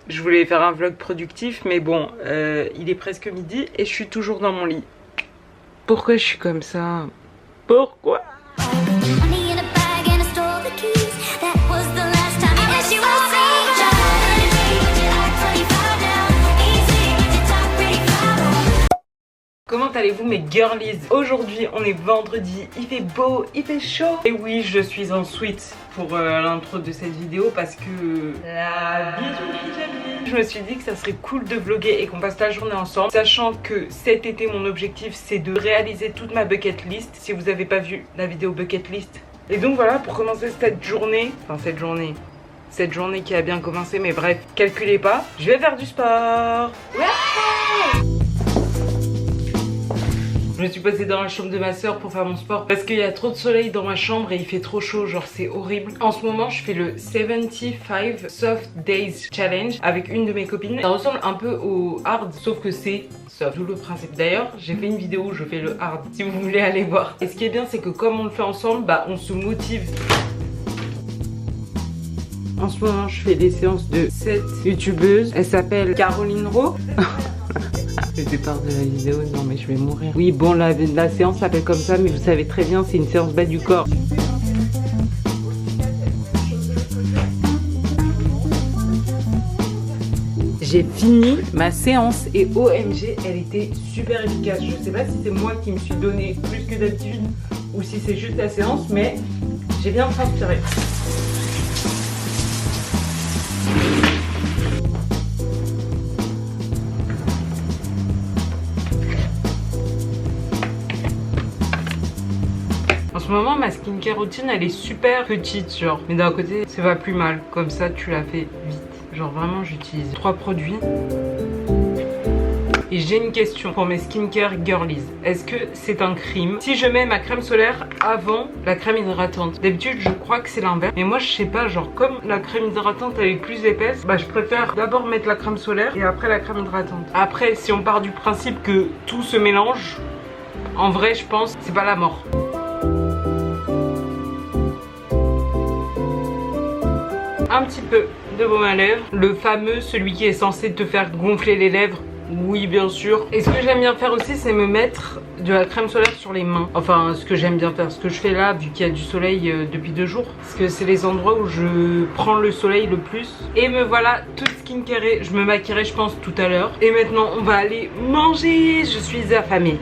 Je voulais faire un vlog productif, mais bon, il est presque midi et je suis toujours dans mon lit. Pourquoi je suis comme ça? Pourquoi? Comment allez-vous mes girlies? Aujourd'hui on est vendredi, il fait beau, il fait chaud. Et oui, je suis en suite pour l'intro de cette vidéo parce que la vie du pyjama. Je me suis dit que ça serait cool de vlogger et qu'on passe la journée ensemble, sachant que cet été mon objectif c'est de réaliser toute ma bucket list. Si vous n'avez pas vu la vidéo bucket list. Et donc voilà, pour commencer cette journée qui a bien commencé, mais bref, calculez pas, je vais faire du sport. Ouais. Je me suis passée dans la chambre de ma soeur pour faire mon sport parce qu'il y a trop de soleil dans ma chambre et il fait trop chaud, genre c'est horrible. En ce moment je fais le 75 Soft Days Challenge avec une de mes copines. Ça ressemble un peu au hard sauf que c'est soft, d'où le principe. D'ailleurs j'ai fait une vidéo où je fais le hard si vous voulez aller voir. Et ce qui est bien c'est que comme on le fait ensemble, bah on se motive. En ce moment je fais des séances de cette youtubeuse, elle s'appelle Caroline Rowe. Le départ de la vidéo, non mais je vais mourir. Oui bon la séance s'appelle comme ça mais vous savez très bien c'est une séance bas du corps. J'ai fini ma séance et OMG elle était super efficace. Je sais pas si c'est moi qui me suis donné plus que d'habitude ou si c'est juste la séance mais j'ai bien transpiré. En ce moment ma skincare routine elle est super petite genre, mais d'un côté c'est pas plus mal, comme ça tu la fais vite. Genre vraiment j'utilise 3 produits. Et j'ai une question pour mes skincare girlies. Est-ce que c'est un crime si je mets ma crème solaire avant la crème hydratante? D'habitude je crois que c'est l'inverse, mais moi je sais pas, genre comme la crème hydratante elle est plus épaisse, bah je préfère d'abord mettre la crème solaire et après la crème hydratante. Après si on part du principe que tout se mélange, en vrai je pense que c'est pas la mort. Un petit peu de baume à lèvres, le fameux, celui qui est censé te faire gonfler les lèvres. Oui bien sûr. Et ce que j'aime bien faire aussi c'est me mettre de la crème solaire sur les mains. Enfin ce que j'aime bien faire, ce que je fais là vu qu'il y a du soleil depuis 2 jours. Parce que c'est les endroits où je prends le soleil le plus. Et me voilà toute skincarée. Je me maquillerai je pense tout à l'heure. Et maintenant on va aller manger. Je suis affamée.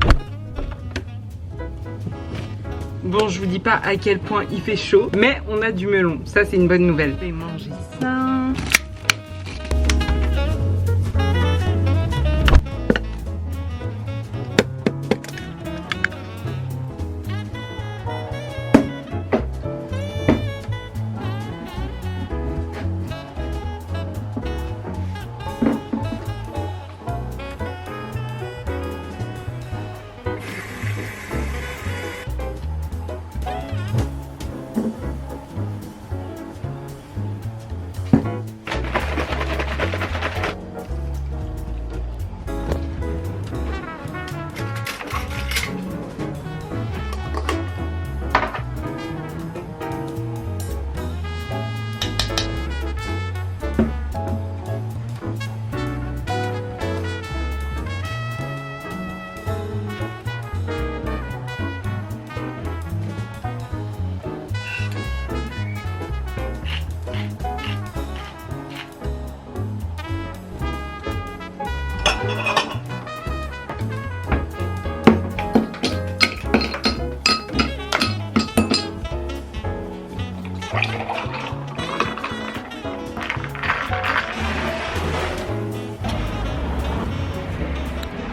Bon, je vous dis pas à quel point il fait chaud, mais on a du melon. Ça, c'est une bonne nouvelle. Je vais manger ça.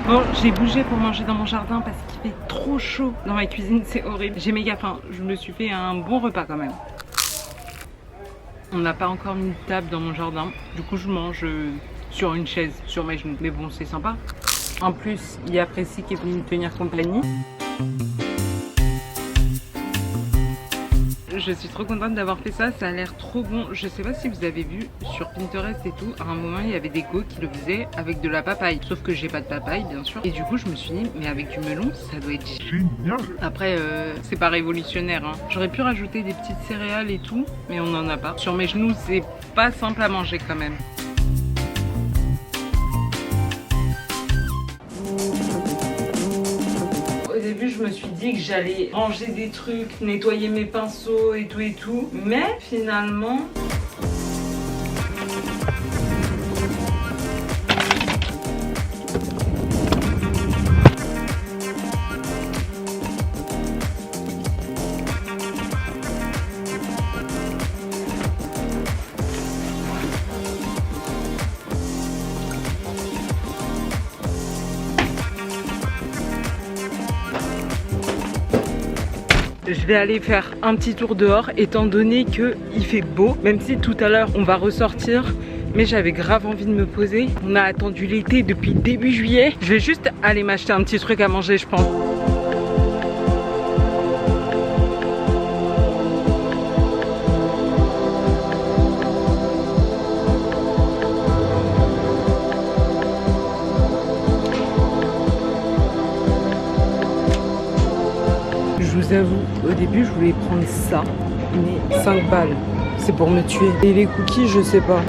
Bon, j'ai bougé pour manger dans mon jardin parce qu'il fait trop chaud dans ma cuisine, c'est horrible. J'ai méga faim, je me suis fait un bon repas quand même. On n'a pas encore mis de table dans mon jardin, du coup je mange sur une chaise, sur mes genoux. Mais bon, c'est sympa. En plus, il y a Précy qui est venu me tenir compagnie. Je suis trop contente d'avoir fait ça, ça a l'air trop bon. Je sais pas si vous avez vu sur Pinterest et tout, à un moment il y avait des go qui le faisaient avec de la papaye. Sauf que j'ai pas de papaye bien sûr. Et du coup je me suis dit, mais avec du melon ça doit être génial. Après c'est pas révolutionnaire hein. J'aurais pu rajouter des petites céréales et tout, mais on en a pas. Sur mes genoux c'est pas simple à manger quand même. suis dit que j'allais ranger des trucs, nettoyer mes pinceaux et tout. Mais finalement... Je vais aller faire un petit tour dehors étant donné qu'il fait beau, même si tout à l'heure on va ressortir. Mais j'avais grave envie de me poser. On a attendu l'été depuis début juillet. Je vais juste aller m'acheter un petit truc à manger, je pense. Je vous avoue, au début je voulais prendre ça, mais 5 balles, c'est pour me tuer. Et les cookies, je sais pas.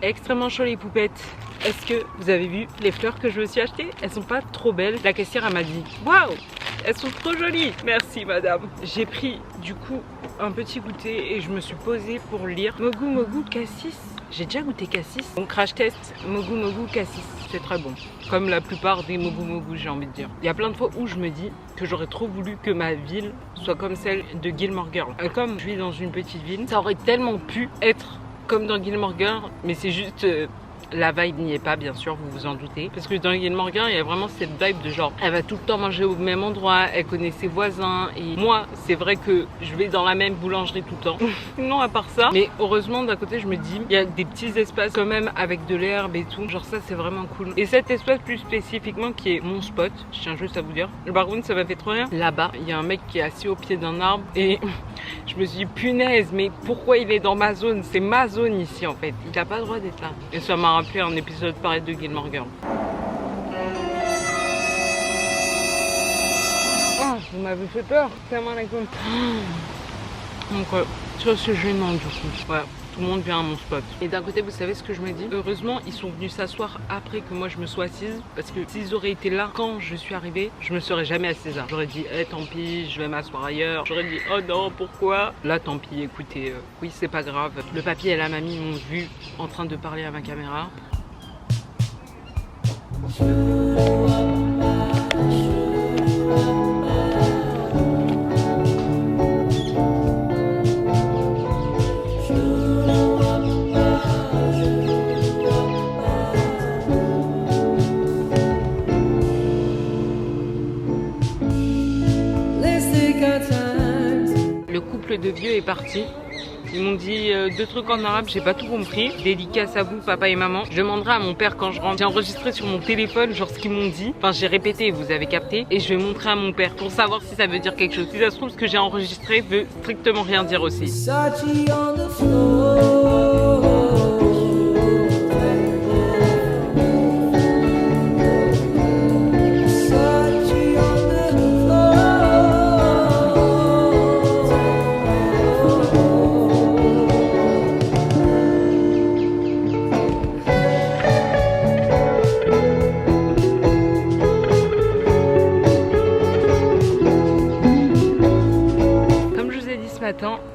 Extrêmement chaud les poupettes. Est-ce que vous avez vu les fleurs que je me suis achetées? Elles sont pas trop belles. La caissière elle m'a dit waouh, elles sont trop jolies. Merci madame. J'ai pris du coup un petit goûter et je me suis posée pour lire Mogu Mogu Cassis. J'ai déjà goûté Cassis. Donc crash test Mogu Mogu Cassis. C'est très bon. Comme la plupart des Mogu Mogu, j'ai envie de dire. Il y a plein de fois où je me dis que j'aurais trop voulu que ma ville soit comme celle de Gilmore Girls. Comme je vis dans une petite ville, ça aurait tellement pu être comme dans Gilmore Girls, mais c'est juste la vibe n'y est pas, bien sûr, vous vous en doutez. Parce que dans Gilmore Girls, il y a vraiment cette vibe de genre, elle va tout le temps manger au même endroit, elle connaît ses voisins. Et moi, c'est vrai que je vais dans la même boulangerie tout le temps. Non, à part ça. Mais heureusement, d'un côté, je me dis, il y a des petits espaces quand même avec de l'herbe et tout. Genre ça, c'est vraiment cool. Et cet espace plus spécifiquement qui est mon spot, je tiens juste à vous dire. Par contre, ça m'a fait trop rire. Là-bas, il y a un mec qui est assis au pied d'un arbre et je me suis dit, punaise, mais pourquoi il est dans ma zone? C'est ma zone ici en fait. Il n'a pas le droit d'être là. Et ça m'a rappelé un épisode pareil de Gilmore Girls. Oh, vous m'avez fait peur. Salam alaikum. Donc ça c'est gênant du coup. Ouais. Tout le monde vient à mon spot. Et d'un côté, vous savez ce que je me dis? Heureusement, ils sont venus s'asseoir après que moi je me sois assise. Parce que s'ils auraient été là quand je suis arrivée, je me serais jamais assise là. J'aurais dit, eh, tant pis, je vais m'asseoir ailleurs. J'aurais dit, oh non, pourquoi? Là, tant pis, écoutez, oui, c'est pas grave. Le papy et la mamie m'ont vu en train de parler à ma caméra. Le couple de vieux est parti. Ils m'ont dit 2 trucs en arabe, j'ai pas tout compris. Dédicace à vous, papa et maman. Je demanderai à mon père quand je rentre. J'ai enregistré sur mon téléphone, genre ce qu'ils m'ont dit. Enfin, j'ai répété, vous avez capté. Et je vais montrer à mon père pour savoir si ça veut dire quelque chose. Si ça se trouve, ce que j'ai enregistré veut strictement rien dire aussi.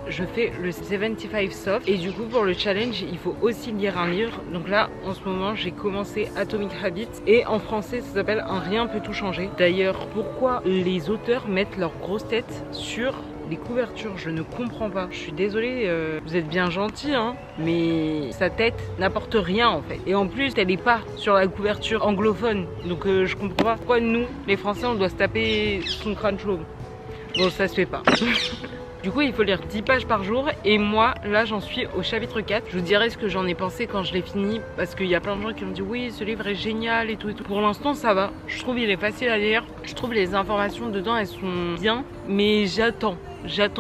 Je fais le 75 soft et du coup pour le challenge il faut aussi lire un livre. Donc là en ce moment j'ai commencé Atomic Habits et en français ça s'appelle Un rien peut tout changer. D'ailleurs pourquoi les auteurs mettent leur grosse tête sur les couvertures, je ne comprends pas. Je suis désolée, vous êtes bien gentils hein, mais sa tête n'apporte rien en fait. Et en plus elle n'est pas sur la couverture anglophone, donc je comprends pas pourquoi nous les Français on doit se taper son crâne chauve. Bon ça se fait pas. Du coup il faut lire 10 pages par jour et moi là j'en suis au chapitre 4. Je vous dirai ce que j'en ai pensé quand je l'ai fini parce qu'il y a plein de gens qui m'ont dit oui ce livre est génial et tout et tout. Pour l'instant ça va, je trouve il est facile à lire, je trouve les informations dedans elles sont bien mais j'attends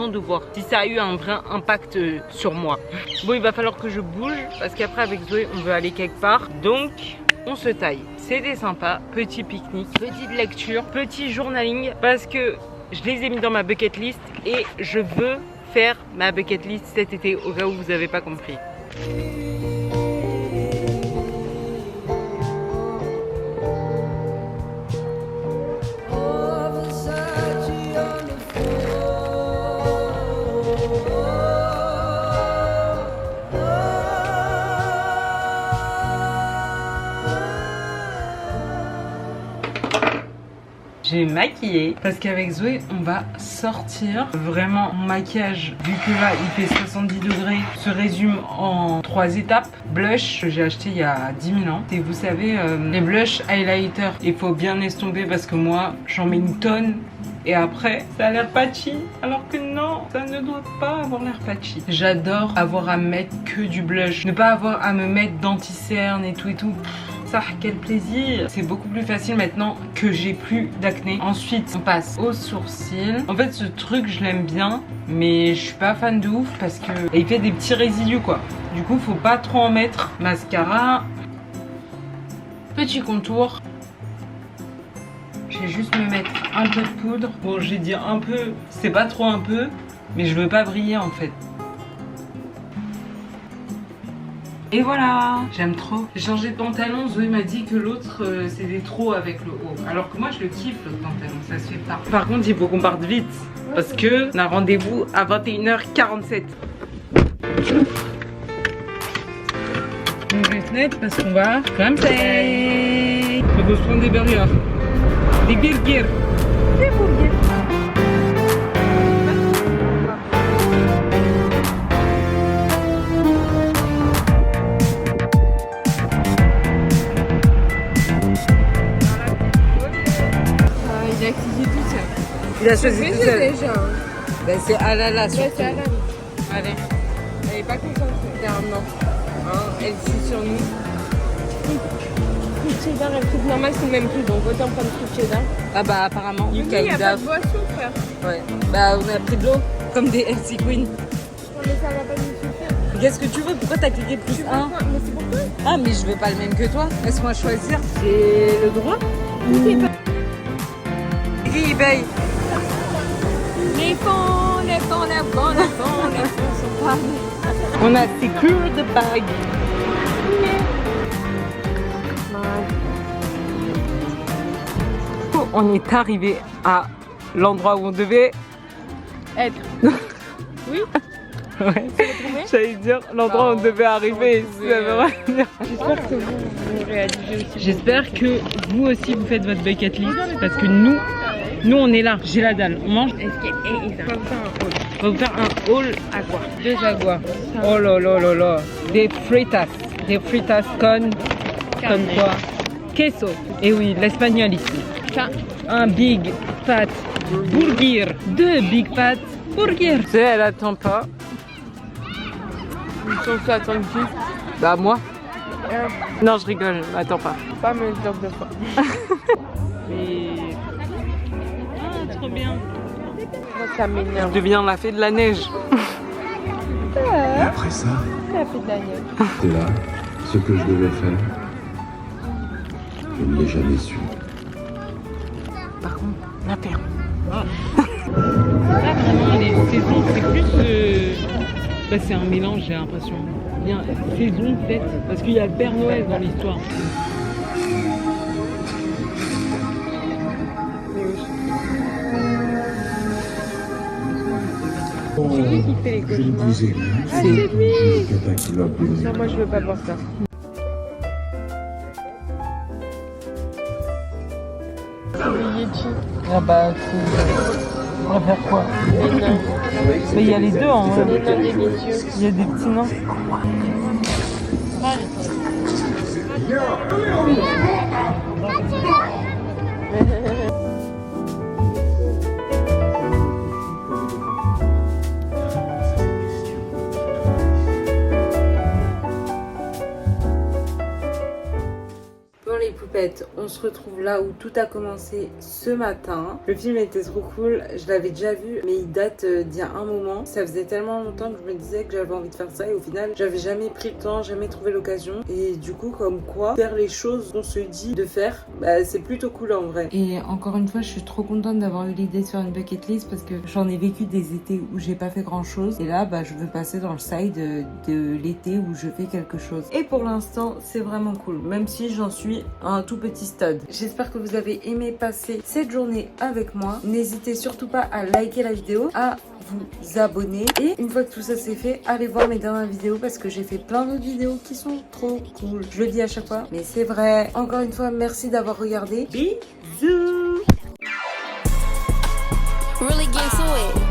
de voir si ça a eu un vrai impact sur moi. Bon il va falloir que je bouge parce qu'après avec Zoé on veut aller quelque part donc on se taille. C'était sympa, petit pique-nique, petite lecture, petit journaling parce que je les ai mis dans ma bucket list et je veux faire ma bucket list cet été au cas où vous n'avez pas compris. J'ai maquillé parce qu'avec Zoé on va sortir. Vraiment mon maquillage vu que là il fait 70 degrés se résume en 3 étapes. Blush que j'ai acheté il y a 10 000 ans. Et vous savez les blush highlighter il faut bien estomper parce que moi j'en mets une tonne. Et après, ça a l'air patchy. Alors que non, ça ne doit pas avoir l'air patchy. J'adore avoir à mettre que du blush. Ne pas avoir à me mettre d'anti-cerne et tout et tout. Ça, quel plaisir. C'est beaucoup plus facile maintenant que j'ai plus d'acné. Ensuite, on passe aux sourcils. En fait, ce truc, je l'aime bien. Mais je suis pas fan de ouf parce que il fait des petits résidus quoi. Du coup, faut pas trop en mettre. Mascara. Petit contour. Je vais juste me mettre un peu de poudre. Bon, j'ai dit un peu, c'est pas trop un peu, mais je veux pas briller en fait. Et voilà, j'aime trop. J'ai changé de pantalon, Zoé m'a dit que l'autre c'était trop avec le haut. Alors que moi je le kiffe le pantalon, ça se fait pas. Par contre, il faut qu'on parte vite parce que on a rendez-vous à 21h47. Donc les fenêtres parce qu'on va camper. On va se prendre des burgers. Des burgers. Des burgers. Il a cliqué tout seul. Il a choisi tout seul. Déjà. Ben, c'est ah là là surtout. C'est Alan. Allez. Elle est pas concentrée. Clairement. Hein, elle suit sur nous. Fruit cheddar et fruit normal c'est le même prix donc autant prendre fruit cheddar. Ah bah apparemment. Il n'y a pas de boisson frère. Ouais. Bah on a pris de l'eau comme des healthy queens. Mais ça va pas nous suffire. Qu'est-ce que tu veux? Pourquoi t'as cliqué plus 1? Mais c'est pour toi. Ah mais je veux pas le même que toi. Laisse-moi choisir. J'ai le droit. Qui paye? Les fonds sont pas. On a secure the bag. On est arrivé à l'endroit où on devait Être. Oui. Ouais. J'allais dire l'endroit où on devait arriver. Ça veut rien dire. J'espère que vous réalisez aussi. J'espère que vous aussi vous faites votre bucket list parce que nous on est là. J'ai la dalle. On mange. Est-ce qu'il y a On va vous faire un haul à quoi? 2 jaguars. Oh là là là là. Des fritas con quoi? Queso. Et oui, l'espagnol ici. ça? Un big fat burger. 2 big fat burgers. Tu sais, elle attend pas. Ils sont tous attendus. Bah moi. Non, je rigole. Attends pas. Pas me dire de fois. Mais... Ah, trop bien. Moi, ça m'énerve. Je deviens la fée de la neige. Et après ça, La fête d'Agnès. c'est là, ce que je devais faire. Je ne l'ai jamais su. Par contre, la perle. C'est pas vraiment les saisons, c'est plus... Bah, c'est un mélange, j'ai l'impression. Il y a saison peut-être, parce qu'il y a le Père Noël dans l'histoire. C'est lui qui fait les Je ne cauchemars. vous ai rien Ah, fait. c'est lui. Je ne peux pas qu'il va plus. Non, moi je veux pas voir ça. C'est le Yeti. Ah bah, on va faire quoi? Mais il y a les deux en vrai. Les nains délicieux. Il y a des petits nains. fait, on se retrouve là où tout a commencé ce matin. Le film était trop cool, je l'avais déjà vu, mais il date d'il y a un moment. Ça faisait tellement longtemps que je me disais que j'avais envie de faire ça et au final, j'avais jamais pris le temps, jamais trouvé l'occasion. Et du coup, comme quoi, faire les choses qu'on se dit de faire, bah, c'est plutôt cool en vrai. Et encore une fois, je suis trop contente d'avoir eu l'idée de faire une bucket list parce que j'en ai vécu des étés où j'ai pas fait grand chose. Et là, bah, je veux passer dans le side de l'été où je fais quelque chose. Et pour l'instant, c'est vraiment cool, même si j'en suis à un tout petit stade. J'espère que vous avez aimé passer cette journée avec moi. N'hésitez surtout pas à liker la vidéo, à vous abonner. Et une fois que tout ça c'est fait, allez voir mes dernières vidéos parce que j'ai fait plein d'autres vidéos qui sont trop cool. Je le dis à chaque fois, mais c'est vrai. Encore une fois, merci d'avoir regardé. Bisous. Really get to it.